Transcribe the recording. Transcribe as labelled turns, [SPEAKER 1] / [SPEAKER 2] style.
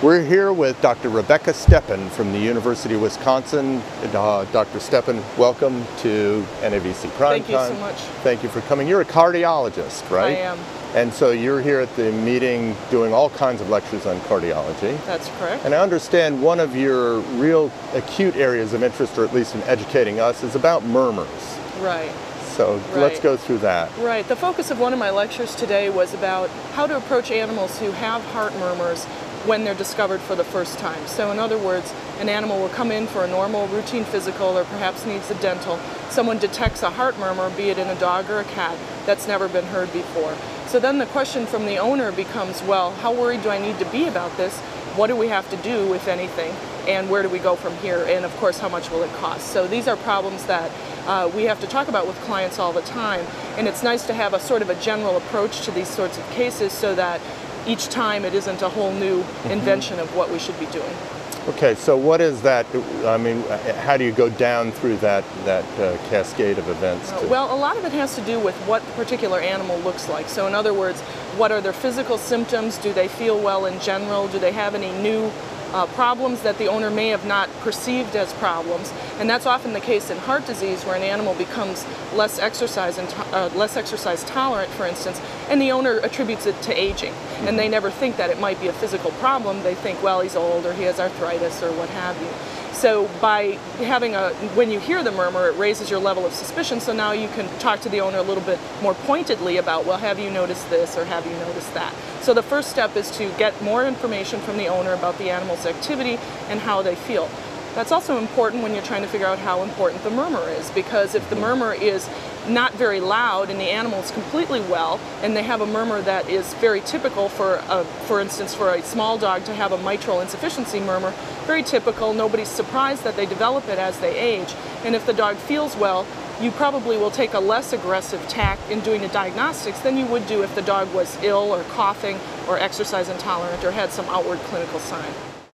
[SPEAKER 1] We're here with Dr. Rebecca Steppen from the University of Wisconsin. Dr. Steppen, welcome to NAVC Primetime.
[SPEAKER 2] Thank you so much.
[SPEAKER 1] Thank you for coming. You're a cardiologist, right?
[SPEAKER 2] I am.
[SPEAKER 1] And so you're here at the meeting doing all kinds of lectures on cardiology.
[SPEAKER 2] That's correct.
[SPEAKER 1] And I understand one of your real acute areas of interest, or at least in educating us, is about murmurs.
[SPEAKER 2] Right.
[SPEAKER 1] So let's go through that.
[SPEAKER 2] Right. The focus of one of my lectures today was about how to approach animals who have heart murmurs when they're discovered for the first time. So in other words, an animal will come in for a normal routine physical or perhaps needs a dental. Someone detects a heart murmur, be it in a dog or a cat, that's never been heard before. So then the question from the owner becomes, well, how worried do I need to be about this? What do we have to do, if anything? And where do we go from here? And of course, how much will it cost? So these are problems that we have to talk about with clients all the time. And it's nice to have a sort of a general approach to these sorts of cases so that each time it isn't a whole new invention of what we should be doing.
[SPEAKER 1] Okay, so what is that? I mean, how do you go down through that cascade of events?
[SPEAKER 2] Well, a lot of it has to do with what the particular animal looks like. So in other words, what are their physical symptoms? Do they feel well in general? Do they have any new problems that the owner may have not perceived as problems? And that's often the case in heart disease, where an animal becomes less exercise tolerant, for instance, and the owner attributes it to aging. And they never think that it might be a physical problem. They think, well, he's old, or he has arthritis, or what have you. So by having when you hear the murmur, it raises your level of suspicion, so now you can talk to the owner a little bit more pointedly about, well, have you noticed this or have you noticed that? So the first step is to get more information from the owner about the animal's activity and how they feel. That's also important when you're trying to figure out how important the murmur is, because if the murmur is not very loud and the animal is completely well, and they have a murmur that is very typical for instance, for a small dog to have a mitral insufficiency murmur, very typical, nobody's surprised that they develop it as they age. And if the dog feels well, you probably will take a less aggressive tack in doing the diagnostics than you would do if the dog was ill or coughing or exercise intolerant or had some outward clinical sign.